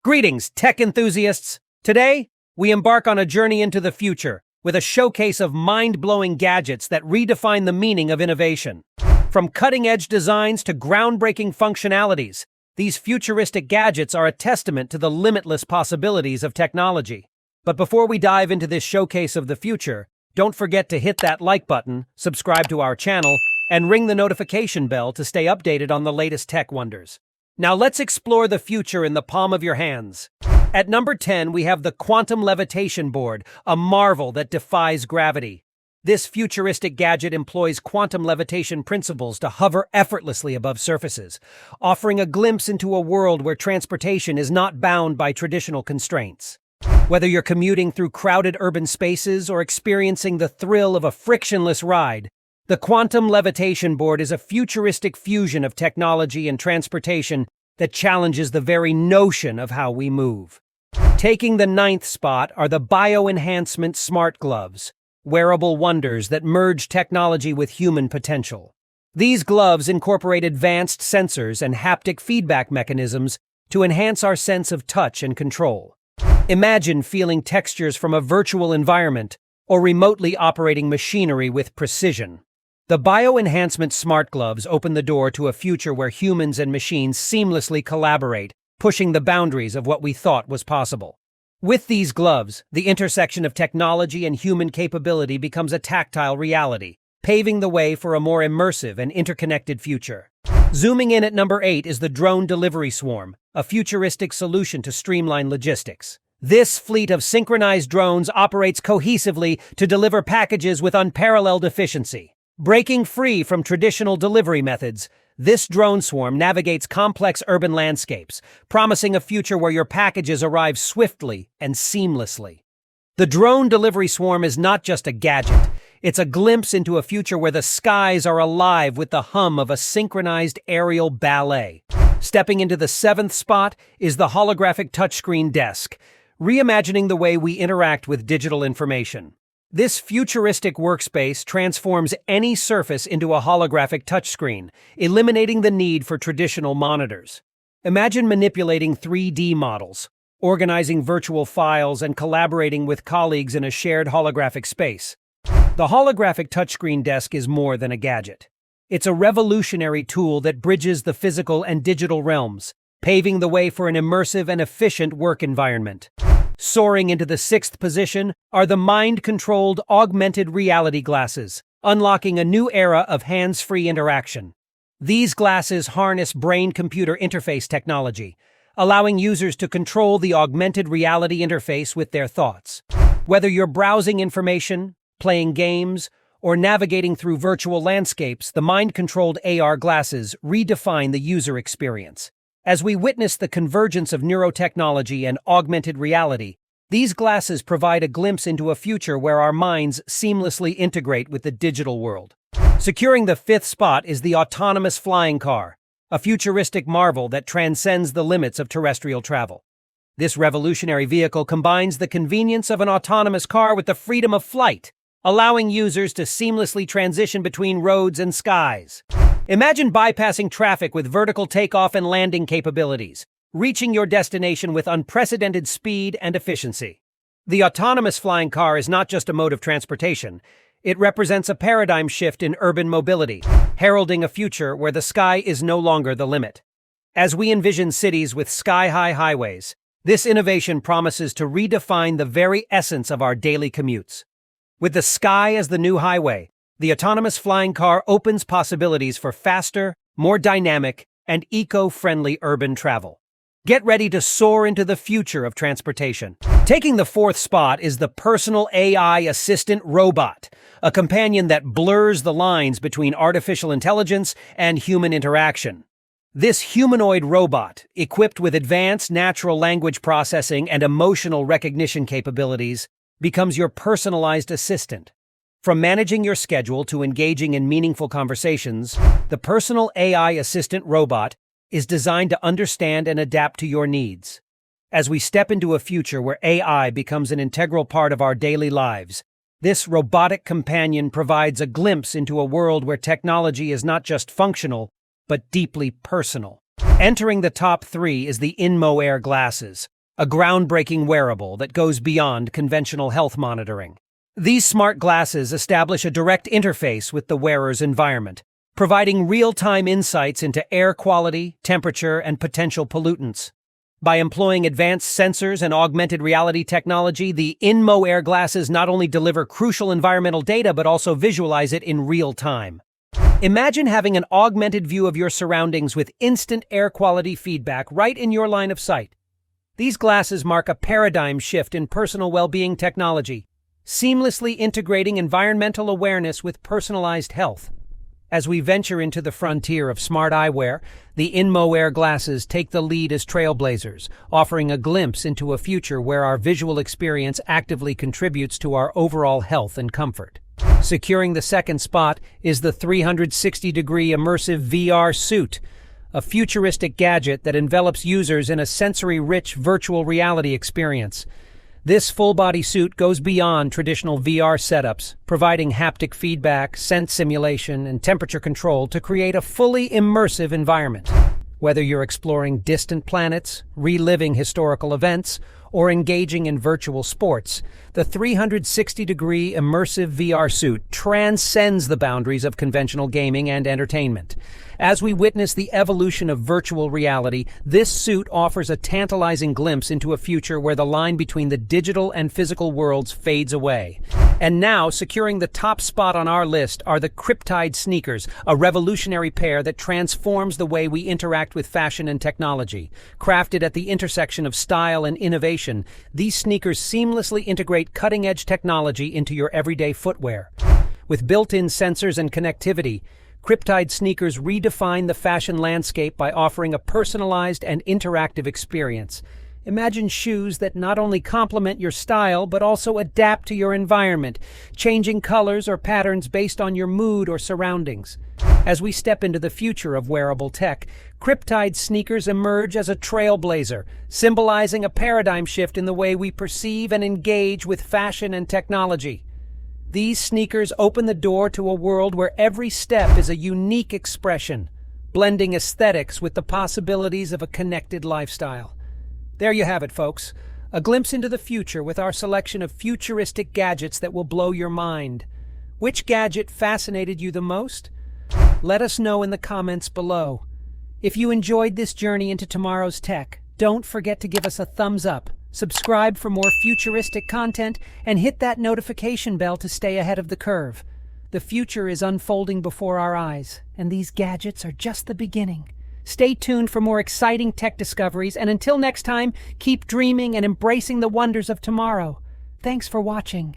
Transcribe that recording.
Greetings, tech enthusiasts! Today, we embark on a journey into the future with a showcase of mind-blowing gadgets that redefine the meaning of innovation. From cutting-edge designs to groundbreaking functionalities, these futuristic gadgets are a testament to the limitless possibilities of technology. But before we dive into this showcase of the future, don't forget to hit that like button, subscribe to our channel, and ring the notification bell to stay updated on the latest tech wonders. Now let's explore the future in the palm of your hands. At number 10, we have the Quantum Levitation Board, a marvel that defies gravity. This futuristic gadget employs quantum levitation principles to hover effortlessly above surfaces, offering a glimpse into a world where transportation is not bound by traditional constraints. Whether you're commuting through crowded urban spaces or experiencing the thrill of a frictionless ride, the Quantum Levitation Board is a futuristic fusion of technology and transportation that challenges the very notion of how we move. Taking the 9th spot are the Bioenhancement Smart Gloves, wearable wonders that merge technology with human potential. These gloves incorporate advanced sensors and haptic feedback mechanisms to enhance our sense of touch and control. Imagine feeling textures from a virtual environment or remotely operating machinery with precision. The Bioenhancement Smart Gloves open the door to a future where humans and machines seamlessly collaborate, pushing the boundaries of what we thought was possible. With these gloves, the intersection of technology and human capability becomes a tactile reality, paving the way for a more immersive and interconnected future. Zooming in at number 8 is the Drone Delivery Swarm, a futuristic solution to streamline logistics. This fleet of synchronized drones operates cohesively to deliver packages with unparalleled efficiency. Breaking free from traditional delivery methods, this drone swarm navigates complex urban landscapes, promising a future where your packages arrive swiftly and seamlessly. The drone delivery swarm is not just a gadget, it's a glimpse into a future where the skies are alive with the hum of a synchronized aerial ballet. Stepping into the 7th spot is the holographic touchscreen desk, reimagining the way we interact with digital information. This futuristic workspace transforms any surface into a holographic touchscreen, eliminating the need for traditional monitors. Imagine manipulating 3D models, organizing virtual files, and collaborating with colleagues in a shared holographic space. The holographic touchscreen desk is more than a gadget. It's a revolutionary tool that bridges the physical and digital realms, paving the way for an immersive and efficient work environment. Soaring into the 6th position are the mind-controlled augmented reality glasses, unlocking a new era of hands-free interaction. These glasses harness brain-computer interface technology, allowing users to control the augmented reality interface with their thoughts. Whether you're browsing information, playing games, or navigating through virtual landscapes, the mind-controlled AR glasses redefine the user experience. As we witness the convergence of neurotechnology and augmented reality, these glasses provide a glimpse into a future where our minds seamlessly integrate with the digital world. Securing the 5th spot is the autonomous flying car, a futuristic marvel that transcends the limits of terrestrial travel. This revolutionary vehicle combines the convenience of an autonomous car with the freedom of flight, allowing users to seamlessly transition between roads and skies. Imagine bypassing traffic with vertical takeoff and landing capabilities, reaching your destination with unprecedented speed and efficiency. The autonomous flying car is not just a mode of transportation, it represents a paradigm shift in urban mobility, heralding a future where the sky is no longer the limit. As we envision cities with sky-high highways, this innovation promises to redefine the very essence of our daily commutes. With the sky as the new highway, the autonomous flying car opens possibilities for faster, more dynamic, and eco-friendly urban travel. Get ready to soar into the future of transportation. Taking the 4th spot is the personal AI assistant robot, a companion that blurs the lines between artificial intelligence and human interaction. This humanoid robot, equipped with advanced natural language processing and emotional recognition capabilities, becomes your personalized assistant. From managing your schedule to engaging in meaningful conversations, the personal AI assistant robot is designed to understand and adapt to your needs. As we step into a future where AI becomes an integral part of our daily lives, this robotic companion provides a glimpse into a world where technology is not just functional, but deeply personal. Entering the top 3 is the Inmo Air glasses, a groundbreaking wearable that goes beyond conventional health monitoring. These smart glasses establish a direct interface with the wearer's environment, providing real-time insights into air quality, temperature, and potential pollutants. By employing advanced sensors and augmented reality technology, the Inmo Air glasses not only deliver crucial environmental data but also visualize it in real time. Imagine having an augmented view of your surroundings with instant air quality feedback right in your line of sight. These glasses mark a paradigm shift in personal well-being technology, seamlessly integrating environmental awareness with personalized health. As we venture into the frontier of smart eyewear, the Inmo Air glasses take the lead as trailblazers, offering a glimpse into a future where our visual experience actively contributes to our overall health and comfort. Securing the second spot is the 360-degree immersive VR suit, a futuristic gadget that envelops users in a sensory-rich virtual reality experience. This full-body suit goes beyond traditional VR setups, providing haptic feedback, scent simulation, and temperature control to create a fully immersive environment. Whether you're exploring distant planets, reliving historical events, or engaging in virtual sports, the 360-degree immersive VR suit transcends the boundaries of conventional gaming and entertainment. As we witness the evolution of virtual reality, this suit offers a tantalizing glimpse into a future where the line between the digital and physical worlds fades away. And now, securing the top spot on our list are the Tekkk sneakers, a revolutionary pair that transforms the way we interact with fashion and technology. Crafted at the intersection of style and innovation, these sneakers seamlessly integrate cutting-edge technology into your everyday footwear. With built-in sensors and connectivity, Tekkk sneakers redefine the fashion landscape by offering a personalized and interactive experience. Imagine shoes that not only complement your style but also adapt to your environment, changing colors or patterns based on your mood or surroundings. As we step into the future of wearable tech, Tekkk sneakers emerge as a trailblazer, symbolizing a paradigm shift in the way we perceive and engage with fashion and technology. These sneakers open the door to a world where every step is a unique expression, blending aesthetics with the possibilities of a connected lifestyle. There you have it, folks. A glimpse into the future with our selection of futuristic gadgets that will blow your mind. Which gadget fascinated you the most? Let us know in the comments below. If you enjoyed this journey into tomorrow's tech, don't forget to give us a thumbs up, subscribe for more futuristic content, and hit that notification bell to stay ahead of the curve. The future is unfolding before our eyes, and these gadgets are just the beginning. Stay tuned for more exciting tech discoveries, and until next time, keep dreaming and embracing the wonders of tomorrow. Thanks for watching.